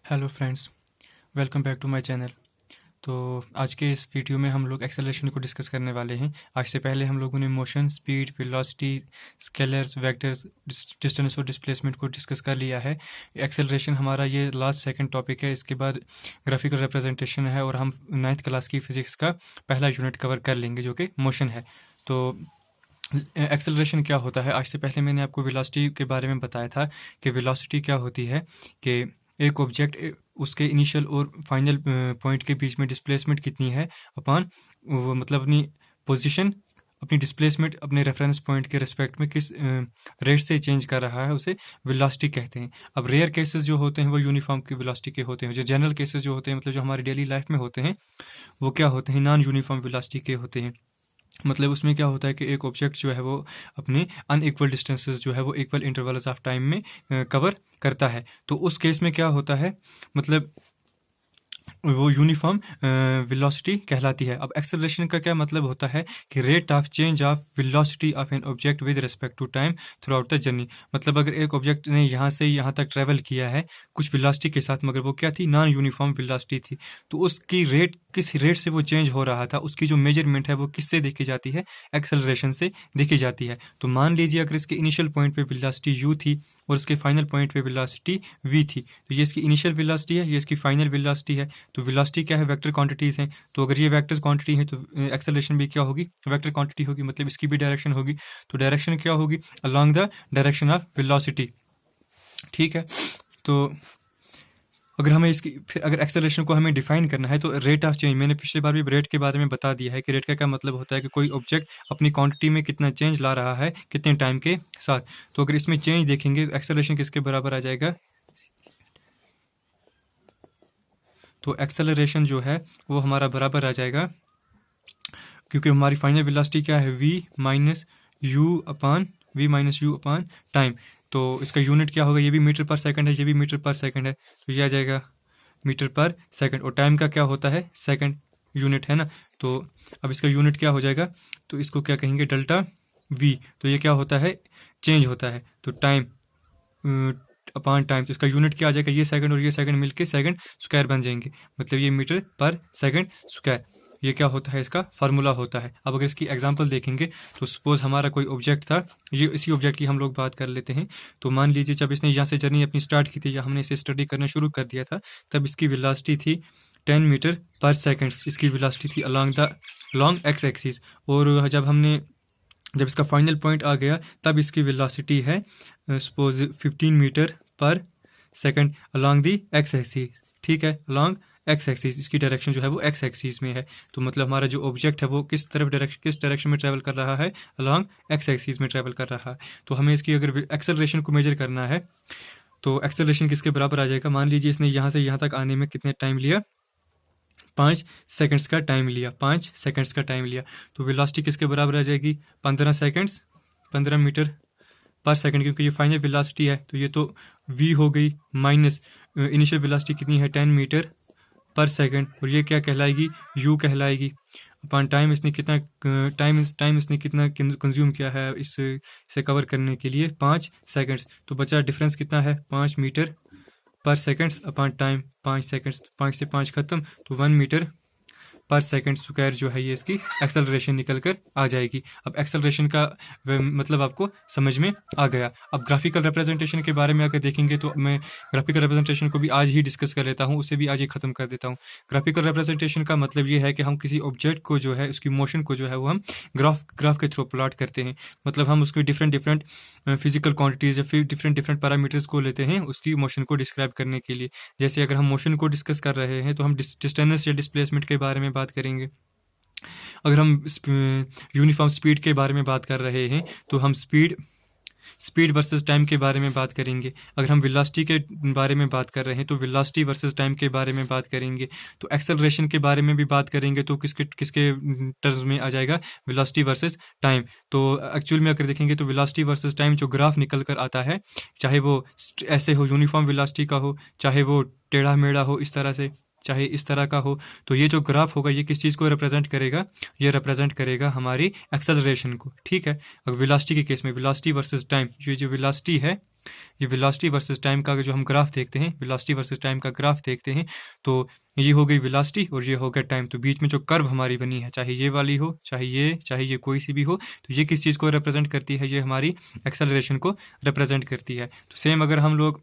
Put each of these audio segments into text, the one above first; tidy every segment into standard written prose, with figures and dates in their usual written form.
Hello friends, welcome back to my channel. तो आज के इस वीडियो में हम लोग एक्सेलरेशन को डिस्कस करने वाले हैं। आज से पहले हम लोगों ने motion, speed, velocity, scalars, vectors, distance और डिस्प्लेसमेंट को डिस्कस कर लिया है। एक्सेलरेशन हमारा ये लास्ट सेकंड टॉपिक है। इसके बाद ग्राफिकल रिप्रेजेंटेशन है और हम 9th क्लास की फिजिक्स का पहला यूनिट कवर कर लेंगे जो कि मोशन है। तो एक्सेलरेशन क्या होता है? आज से पहले मैंने आपको वेलोसिटी के बारे में बताया था कि वेलोसिटी क्या होती है कि एक ऑब्जेक्ट उसके इनिशियल और फाइनल पॉइंट के बीच में डिस्प्लेसमेंट कितनी है अपॉन वो मतलब अपनी पोजीशन, अपनी डिस्प्लेसमेंट अपने रेफरेंस पॉइंट के रिस्पेक्ट में किस रेट से चेंज कर रहा है, उसे वेलोसिटी कहते हैं। अब रेयर केसेस जो होते हैं वो यूनिफॉर्म की वेलोसिटी के होते हैं। जो जनरल केसेस जो होते हैं मतलब जो हमारी डेली लाइफ में होते हैं वो क्या होते हैं? नॉन यूनिफॉर्म वेलोसिटी के होते हैं। मतलब उसमें क्या होता है कि एक ऑब्जेक्ट जो है वो अपने अनइक्वल डिस्टेंसेस जो है वो इक्वल इंटरवल्स ऑफ टाइम में कवर करता है। तो उस केस में क्या होता है, मतलब वो यूनिफॉर्म वेलोसिटी कहलाती है। अब एक्सेलरेशन का क्या मतलब होता है कि rate of change of velocity of an object with respect to time throughout the journey. मतलब अगर एक ऑब्जेक्ट ने यहाँ से यहाँ तक ट्रेवल किया है कुछ वेलोसिटी के साथ, मगर वो क्या थी? नॉन यूनिफॉर्म वेलोसिटी थी। तो उसकी रेट, किस रेट से वो चेंज हो रहा था, उसकी जो मेजरमेंट है वो किससे देखी जाती है? एक्सेलरेशन से देखी जाती है। तो मान लीजिए अगर इसके इनिशियल पॉइंट पे वेलोसिटी u थी और उसके फाइनल पॉइंट पे वेलोसिटी v थी, तो ये इसकी इनिशियल वेलोसिटी है, ये इसकी फाइनल वेलोसिटी है। तो वेलोसिटी क्या है? वेक्टर क्वांटिटीज हैं। तो अगर ये वेक्टर क्वांटिटी है तो एक्सेलरेशन भी क्या होगी? वेक्टर क्वांटिटी होगी। मतलब इसकी भी डायरेक्शन होगी। तो डायरेक्शन क्या होगी? Along the direction of velocity. ठीक है। तो अगर हमें इसकी फिर अगर एक्सेलरेशन को हमें डिफाइन करना है तो रेट ऑफ चेंज, मैंने पिछली बार भी रेट के बारे में बता दिया है कि रेट का क्या मतलब होता है कि कोई ऑब्जेक्ट अपनी क्वांटिटी में कितना चेंज ला रहा है कितने टाइम के साथ। तो अगर इसमें चेंज देखेंगे एक्सेलरेशन किसके बराबर आ जाएगा? तो एक्सेलरेशन जो है वो हमारा बराबर आ जाएगा, क्योंकि हमारी फाइनल वेलोसिटी क्या है? v minus you upon time. तो इसका यूनिट क्या होगा? ये भी मीटर पर सेकंड है, ये भी मीटर पर सेकंड है, तो ये आ जाएगा मीटर पर सेकंड। और टाइम का क्या होता है? सेकंड यूनिट है ना। तो अब इसका यूनिट क्या हो जाएगा? तो इसको क्या कहेंगे? Delta v। तो ये क्या होता है? चेंज होता है। तो टाइम अपॉन टाइम, तो इसका यूनिट क्या आ जाएगा? ये सेकंड और ये सेकंड मिलके सेकंड स्क्वायर बन जाएंगे, मतलब ये मीटर पर सेकंड स्क्वायर। ये क्या होता है? इसका फार्मूला होता है। अब अगर इसकी एग्जांपल देखेंगे तो सपोज हमारा कोई ऑब्जेक्ट था, ये इसी ऑब्जेक्ट की हम लोग बात कर लेते हैं। तो मान लीजिए जब इसने यहाँ से जर्नी अपनी स्टार्ट की थी या हमने इसे स्टडी करना शुरू कर दिया था, तब इसकी वेलोसिटी थी 10 मीटर पर सेकंड। इसकी वेलोसिटी थी अलॉन्ग एक्स एक्सिस। और जब इसका फाइनल पॉइंट आ गया तब इसकी वेलोसिटी है सपोज 15 मीटर पर second along the x axis. ठीक है, अलॉन्ग एक्स एक्सिस, इसकी डायरेक्शन जो है वो एक्स एक्सिस में है। तो मतलब हमारा जो ऑब्जेक्ट है वो किस डायरेक्शन में ट्रैवल कर रहा है? अलॉन्ग एक्स एक्सिस में ट्रैवल कर रहा है। तो हमें इसकी अगर एक्सेलरेशन को मेजर करना है तो एक्सेलरेशन किसके बराबर आ जाएगा? मान लीजिए इसने यहाँ से यहाँ तक आने में कितने टाइम लिया? 5 सेकंड्स का टाइम लिया, 5 सेकंड्स का टाइम लिया। तो वेलोसिटी किसके बराबर आ जाएगी? 15 मीटर पर सेकंड, क्योंकि ये फाइनल वेलोसिटी है। तो ये तो v हो गई माइनस इनिशियल वेलोसिटी कितनी है? 10 मीटर पर सेकंड, और ये क्या कहलाएगी? u कहलाएगी अपॉन टाइम। इसने कितना टाइम इसने कितना कंज्यूम किया है इसे कवर करने के लिए? 5 सेकंड्स। तो बचा डिफरेंस कितना है? 5 मीटर पर सेकंड्स अपॉन टाइम 5 सेकंड्स। 5 से 5 खत्म, तो 1 मीटर पर सेकंड स्क्वायर जो है ये इसकी एक्सेलरेशन निकल कर आ जाएगी। अब एक्सेलरेशन का मतलब आपको समझ में आ गया। अब ग्राफिकल रिप्रेजेंटेशन के बारे में अगर देखेंगे तो मैं ग्राफिकल रिप्रेजेंटेशन को भी आज ही डिस्कस कर लेता हूँ, उसे भी आज ही खत्म कर देता हूँ। ग्राफिकल रिप्रेजेंटेशन का मतलब ये है कि हम किसी ऑब्जेक्ट को जो है उसकी मोशन को जो है वो हम ग्राफ के थ्रू प्लॉट करते हैं। मतलब हम उसकी डिफरेंट फिजिकल क्वांटिटीज या फिर डिफरेंट पैरामीटर्स को लेते हैं उसकी मोशन को डिस्क्राइब करने के लिए। जैसे अगर हम मोशन को डिस्कस कर रहे हैं तो हम डिस्टेंस या डिस्प्लेसमेंट के बारे में बात करेंगे। अगर हम यूनिफॉर्म स्पीड के बारे में बात कर रहे हैं तो हम स्पीड वर्सेस टाइम के बारे में बात करेंगे। अगर हम वेलोसिटी के बारे में बात कर रहे हैं तो वेलोसिटी वर्सेस टाइम के बारे में बात करेंगे। तो एक्सेलरेशन के बारे में भी बात करेंगे तो किसके टर्म्स में आ जाएगा? Velocity versus time. तो एक्चुअल में अगर देखेंगे तो वेलोसिटी वर्सेस टाइम जो ग्राफ निकल कर आता है, चाहे वो ऐसे हो यूनिफॉर्म वेलोसिटी का हो, चाहे वो टेढ़ा मेढ़ा हो इस तरह से, चाहे इस तरह का हो। तो ये जो ग्राफ होगा ये किस चीज़ को रिप्रेजेंट करेगा, ये रिप्रेजेंट करेगा हमारी एक्सेलरेशन को, ठीक है। अगर वेलोसिटी के केस में वेलोसिटी वर्सेस टाइम, ये जो वेलोसिटी है, ये वेलोसिटी वर्सेस टाइम का जो हम ग्राफ देखते हैं, वेलोसिटी वर्सेस टाइम का ग्राफ देखते हैं, तो ये हो गई वेलोसिटी और ये हो गया टाइम। तो बीच में जो कर्व हमारी बनी है, चाहे ये वाली हो, चाहे ये कोई सी भी हो, तो ये किस चीज़ को रिप्रेजेंट करती है, ये हमारी एक्सेलरेशन को रिप्रेजेंट करती है। तो सेम अगर हम लोग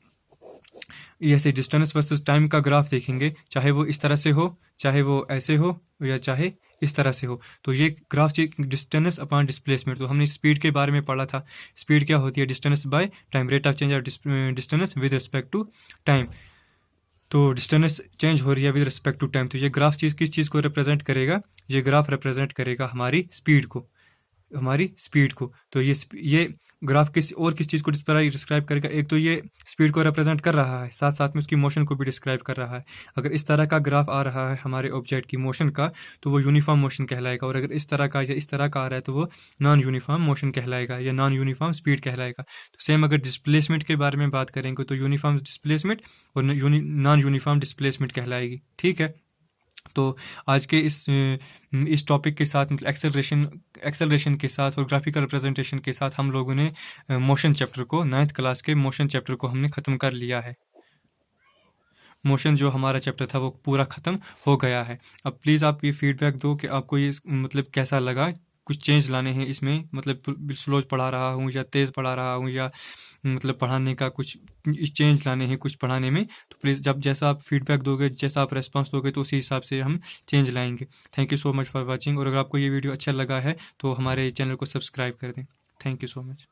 ऐसे डिस्टेंस वर्सेस टाइम का ग्राफ देखेंगे, चाहे वो इस तरह से हो, चाहे वो ऐसे हो, या चाहे इस तरह से हो, तो ये ग्राफ डिस्टेंस अपॉन डिस्प्लेसमेंट। तो हमने स्पीड के बारे में पढ़ा था, स्पीड क्या होती है, distance by time, rate of change of distance with respect to time. तो डिस्टेंस चेंज हो रही है विद रिस्पेक्ट टू टाइम। तो ये ग्राफ किस चीज़ को रिप्रेजेंट करेगा, ये ग्राफ रिप्रेजेंट करेगा हमारी स्पीड को, हमारी स्पीड को। तो ये ग्राफ किस चीज़ को डिस्क्राइब करेगा, एक तो ये स्पीड को रिप्रेजेंट कर रहा है, साथ साथ में उसकी मोशन को भी डिस्क्राइब कर रहा है। अगर इस तरह का ग्राफ आ रहा है हमारे ऑब्जेक्ट की मोशन का, तो वो यूनिफॉर्म मोशन कहलाएगा, और अगर इस तरह का या इस तरह का आ रहा है तो वो नॉन यूनिफॉर्म मोशन कहलाएगा या नॉन यूनिफॉर्म स्पीड कहलाएगा। तो सेम अगर डिस्प्लेसमेंट के बारे में बात करेंगे तो यूनिफॉर्म डिस्प्लेसमेंट और नॉन यूनिफॉर्म डिस्प्लेसमेंट कहलाएगी, ठीक है। तो आज के इस टॉपिक के साथ, मतलब एक्सेलरेशन के साथ और ग्राफिकल रिप्रेजेंटेशन के साथ हम लोगों ने मोशन चैप्टर को, 9th क्लास के मोशन चैप्टर को हमने ख़त्म कर लिया है। मोशन जो हमारा चैप्टर था वो पूरा ख़त्म हो गया है। अब प्लीज़ आप ये फीडबैक दो कि आपको ये मतलब कैसा लगा, कुछ चेंज लाने हैं इसमें, मतलब स्लो पढ़ा रहा हूँ या तेज़ पढ़ा रहा हूँ, या मतलब पढ़ाने का कुछ चेंज लाने हैं कुछ पढ़ाने में, तो प्लीज़ जब जैसा आप फीडबैक दोगे, जैसा आप रेस्पॉन्स दोगे, तो उसी हिसाब से हम चेंज लाएंगे। Thank you so much for watching, और अगर आपको ये वीडियो अच्छा लगा है तो हमारे चैनल को सब्सक्राइब कर दें। Thank you so much.